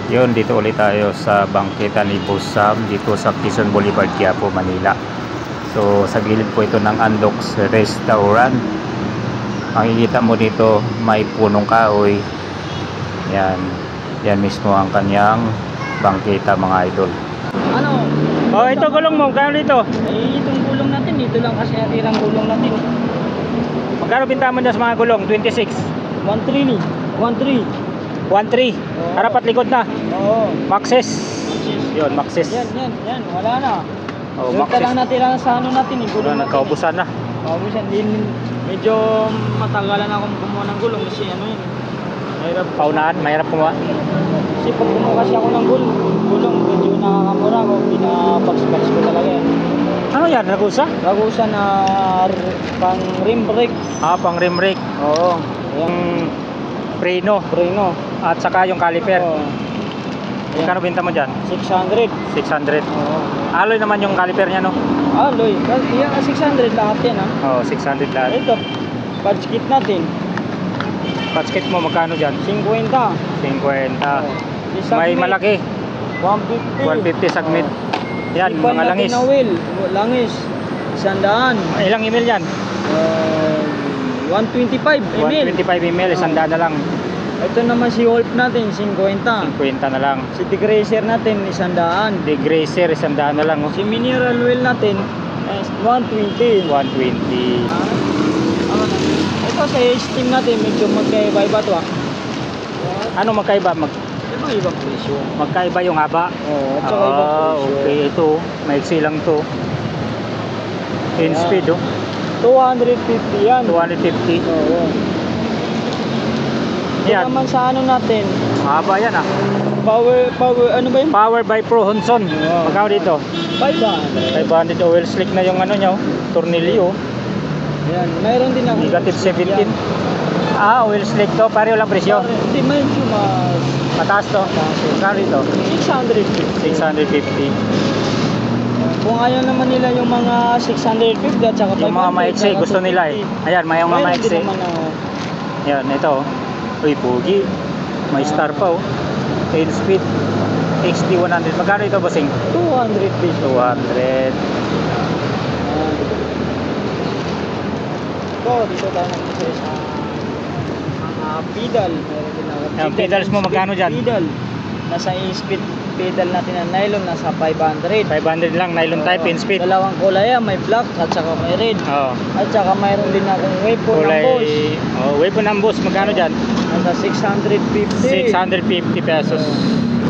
Yun, dito ulit tayo sa bangketa ni Boss Sam dito sa Quezon Boulevard, Quiapo, Manila. So sa gilid po ito ng Andox Restaurant. Makikita mo dito may punong kahoy. Yan, yan mismo ang kanyang bangketa, mga idol. Ano? Oh, ito gulong mo, magkano dito? Eh, itong gulong natin, dito lang kasi natirang gulong natin. Magkano binta mo dyan sa mga gulong? 26? 1.3 ni. 1.3. 1.3? Harap at likod na? Oo. Maxes? Yun, Maxes. Yan. Wala na. Oh, Yung Maxes. lang natira sa ano natin, eh, gulong Wala, natin. nagkaubusan na. Kaubusan din. Medyo matagalan akong kumuha ng gulong kasi ano yun. Mahirap. Paunahan, mahirap kumuha. Kasi pag kumuha kasi ako ng gulong, medyo nakakamura ako. Pinapags-pags ko talaga yan. Ano yan, Ragusa? Ragusa na pang rim brake. Ah, pang rim brake. Oo. Yung preno. Preno. At saka yung caliper. Oo. Magkano binta mo dyan? 600. 600. Oo. Alloy naman yung caliper niya, no? Alloy. Yan, 600 lahat yan, ha? Oh, 600 lahat. Ito, patch kit natin. Patch kit mo, magkano dyan? 50. 50. Isang May mil, malaki. 150. 150 sagmit. Yan, Ipan mga langis. natin na wheel. Langis. 100. Ilang ml yan? 125 ml. 125 ml, 100 na lang. Ito naman si Wolf natin, 50. 50 na lang. Si Degracer natin, 100. Degracer, 100 na lang. Oh. Si Mineral Oil natin, 120. 120. Ito sa steam natin, medyo magkaiba-iba to, ha? Ano magkaiba? Iba presyo. Magkaiba yung haba? Oo, at saka iba presyo. Okay. Ito, maiksi lang to. In Ayan. speed, oh. 250 yan. 250. Oo. Ito Yan. naman sa ano natin, Haba yan, ah. power, ano ba yun? Power by Pro Honson. Oo. Magkano dito? 500. 500. Oil slick na yung ano nyo. Tornilyo. Yan, mayroon din ako. Negative 17. Ah, oil slick to. Pare walang presyo. Hindi, medyo Mataas to. Magkano dito? 650. 650. Kung ayaw naman nila yung mga 650 at saka 500. Yung mga maiksi, gusto nila eh. Ayan, may mga maiksi. Yan, ito. Uy, pugi. May star pa, oh. 10 speed. XT 100. Magkano ito, bossing? 200 pesos. 200. Ito, dito tayo naman sa mga pedal. Meron din ako. Yung pedals mo, magkano dyan? Pedal. Nasa in-speed pedal natin na nylon, nasa 500. 500 lang, nylon type, in speed. Dalawang kulay yan, may black at saka may red. Oo. At saka mayroon din akong weapon ng Kulay. boss. Oh, weapon ng boss, magkano dyan? Nasa 650. 650 pesos.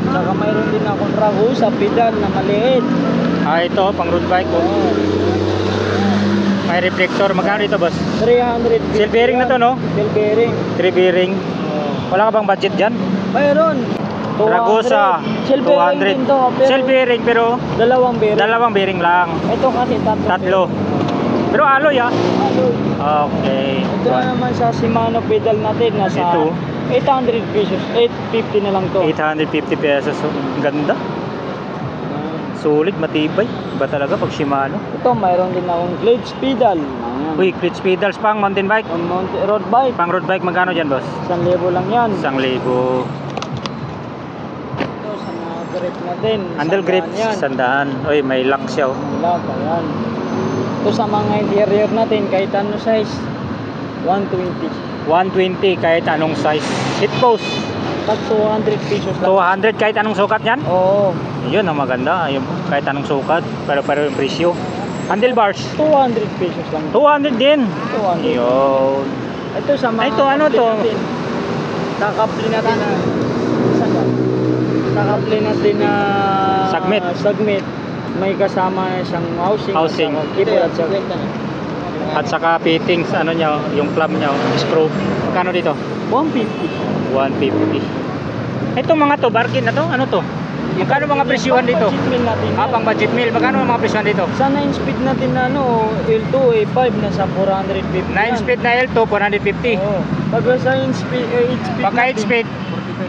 Saka mayroon din akong ragu sa pedal na maliit. Ah, ito, pang road bike, oh. May reflector, magkano dito, boss? 350. Seal bearing na to, no? Seal bearing. 3 bearing. Wala ka bang budget dyan? Mayroon. 200. Ragusa, Seal bearing din to. Pero Seal bearing, pero dalawang bearing. dalawang bearing lang. Ito kasi Tatlo. Pero alloy, ah. Alloy. Okay. Ito na naman sa Shimano pedal natin. Nasa Ito. 800 pesos. 850 na lang to. 850 pesos. Oh. Ang ganda. Sulit, matibay. Iba talaga pag Shimano. Ito, mayroon din akong clutch pedal. Ayan. Uy, clutch pedals pang mountain bike. Road bike. Pang road bike, magkano dyan, boss? 1,000 lang yan. 1,000. Ito sa mga grip natin. Handle grip, 100. Uy, may lock siya, oh. Lock, ayan. Ito sa mga interior natin, kahit ano size, 120. 120 kahit anong size. Seat post, Tag 200 pesos lang. 200 kahit anong sukat yan. Oo. Yun ang maganda. Ayun, kahit anong sukat, pero yung presyo. Handlebars, 200 pesos lang. 200 din. 200. Yun. Ito sa mga... Ito, ano to? Kakapli natin na... Saan ba? Kakapli natin na... Sagmit. Sagmit. May kasama siyang housing. Housing. At saka keyboard at saka... At saka fittings, ano nyo, yung clamp nyo, screw. Magkano dito? 150. 150. Ito mga to, bargain na to, ano to? Magkano mga presyuhan dito? Budget meal natin. Ah, pang budget meal. Magkano ang mga presyuhan dito? Sa 9-speed natin na ano, L2, A5, nasa 450. 9 speed na L2, 450. Oo. Pag sa 8-speed, 8-speed Pagka 8 speed,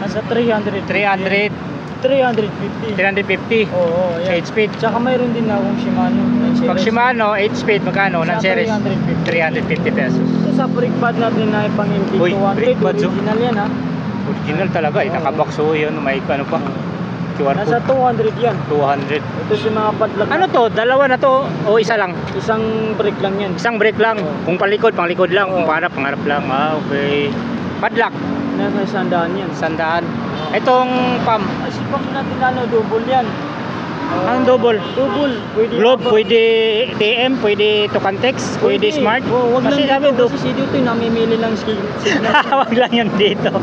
nasa 300. 300, 350. 350. Oo, yan. 8 speed. Tsaka mayroon din akong Shimano. Pag Shimano, 8 speed, magkano? Sa Non-series? 350. 350 pesos. Ito sa brake pad natin na pang Uy, MT200. brake pads, oh. Original yan, ha. Original talaga eh. Nakabox oh yun. May ano pa. QR Nasa code. 200 yan. 200. Ito si mga padlock. Ano to? Dalawa na to? O isa lang? Isang brake lang yan. Isang brake lang. Oo. Kung palikod, panglikod lang. Kung Oo. pangarap lang. Ah, okay. Padlock. Nasa 100 yan. 100. Itong pump. Ay, si pump natin ano, double yan. Anong double? Double. Pwede Globe, habang- pwede TM, pwede Tocantex, pwede smart. Wag lang Kasi dito, sabi kasi si dito yung namimili lang signal. Wag lang yun dito.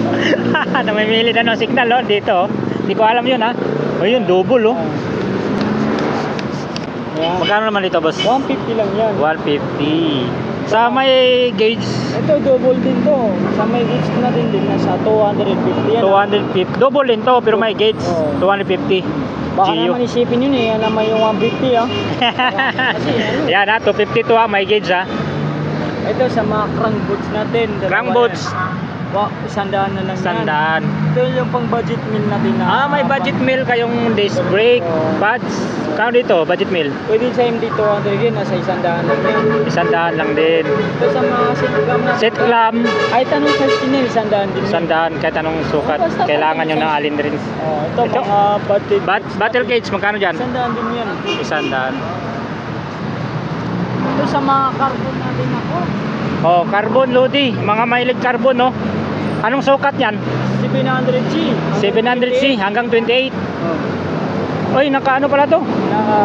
Namimili na ng signal oh, dito. Hindi ko alam yun ha. O yun, double oh. Ayan. Magkano naman dito boss? 150 lang yan. 150. Sa may gauge, Ito double din to. Sa may gauge natin din nasa 250 yan. 250. Double din to, pero may gauge. Oo. 250. Baka Gio. naman isipin yun eh. Alam mo yung 150 ah. Kasi ano, Yan ha, 250 to ha, may gauge ha. ito sa mga crank boots natin. dalawa Crank yan. boots, Wa, 100 na lang yan. sandaan. Ito yung pang budget meal natin na. Ah, may budget meal kayong disc brake, Oo. pads. Kano dito, budget meal? Pwede sa MD 200 yun. Nasa 100 lang yan. 100 lang din. Ito sa mga sitcom natin. Set clamp, Ay, tanong sa skinny, 100 din. 100 kahit anong sukat. Basta Kailangan pag- nyo ng allen rings. Oh, ito, Ito. mga budget. Battle cage, magkano dyan? 100 din yan. 100. Ito sa mga carbon natin ako. Oh, carbon Lodi. Mga mileage carbon, no? Anong sukat yan? 700G. 700C hanggang 28. Oh. Oy, nakaano pala to? Naka...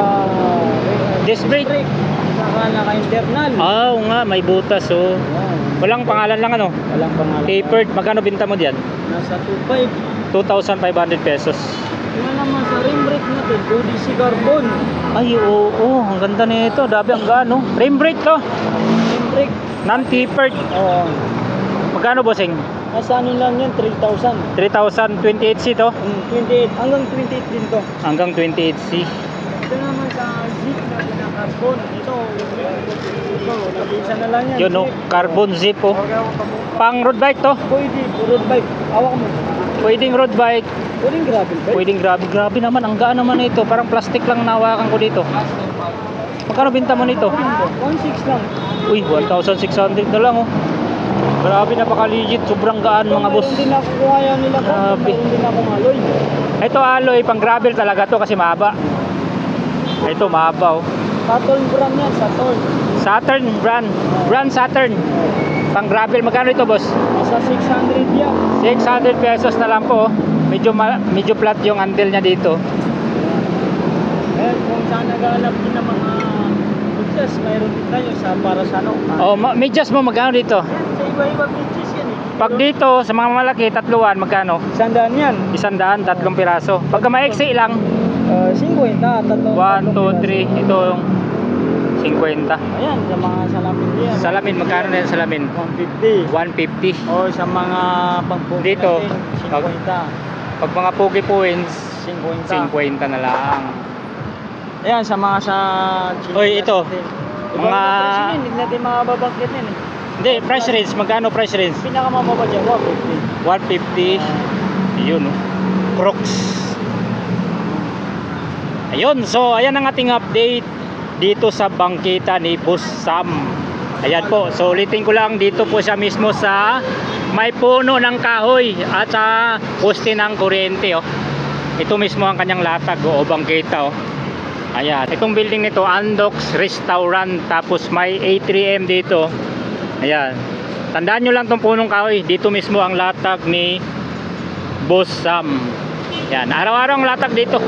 Disc brake. Saka naka-internal. Oo nga, may butas, oh. Walang pangalan lang, ano? Walang pangalan. Tapered, magkano binta mo diyan? Nasa 2.5. 2,500 pesos. Tingnan naman sa rim brake natin. 2DC carbon. Ay, oo, ang ganda nito. Dabi ang gaano. Rim brake to. Rim brake. Non-tapered. Oo. Magkano, bossing? Nasa ano lang yan, 3,000. 3,000, 28C to. 28. Hanggang 28 din to. Hanggang 28C. Ito naman sa zip natin na carbon. Ito, nag-iisa na lang yan. Yun, no? Carbon zip, oh. Pang road bike to. Pwede, road bike. Awak mo. Pwedeng road bike. Pwedeng gravel bike. Pwedeng grabe. Grabe naman. Ang gaan naman ito. Parang plastic lang nawakan ko dito. Magkano binta mo nito? 1.6 lang. Uy, 1,600 na lang, oh. Grabe, napaka-legit. Sobrang gaan, mga boss. Mayroon din ako kung ayaw nila ko. Grabe. Mayroon din ako maloy. Ito alloy, pang gravel talaga to kasi mahaba. Ito mahaba, oh. Saturn brand yan, Saturn. Saturn brand. Brand Saturn. Pang gravel, magkano ito, boss? Nasa 600 yan. 600 pesos na lang po, oh. Medyo flat yung handle niya dito. Eh, kung saan nag-aalap din ng mga biglas, mayroon din tayo sa para sa ano. Oh, medyas mo magkano dito? Yan, sa iba-iba bitches yan eh. Pag dito sa mga malaki, tatluan, magkano? 100 yan. 100, 3 piraso. Pagka maiksi lang, 50, tatlong 1, 2, 3, ito yung 50. Ayan, sa mga salamin diyan. Salamin, magkano na yung salamin? 150. 150. O sa mga pangpugi Dito, natin, 50. Pag mga pogi points, 50. 50 na lang. Ayan, sa mga sa Oy, ito. Mga Mga- hindi natin mababangkit yan eh. Hindi, price range, magkano price range? Pinakamababa dyan, 150. 150. Ayun, oh. Crocs. Ayun, so ayan ang ating update dito sa bangkita ni Boss Sam. Ayan po, so ulitin ko lang, dito po siya mismo sa may puno ng kahoy at sa poste ng kuryente, oh. Ito mismo ang kanyang latag, o bangkita, oh. Ayan, itong building nito, Andox Restaurant, tapos may A3M dito. Ayan, tandaan nyo lang tong punong kahoy, dito mismo ang latag ni Boss Sam. Ayan, araw-araw ang latag dito.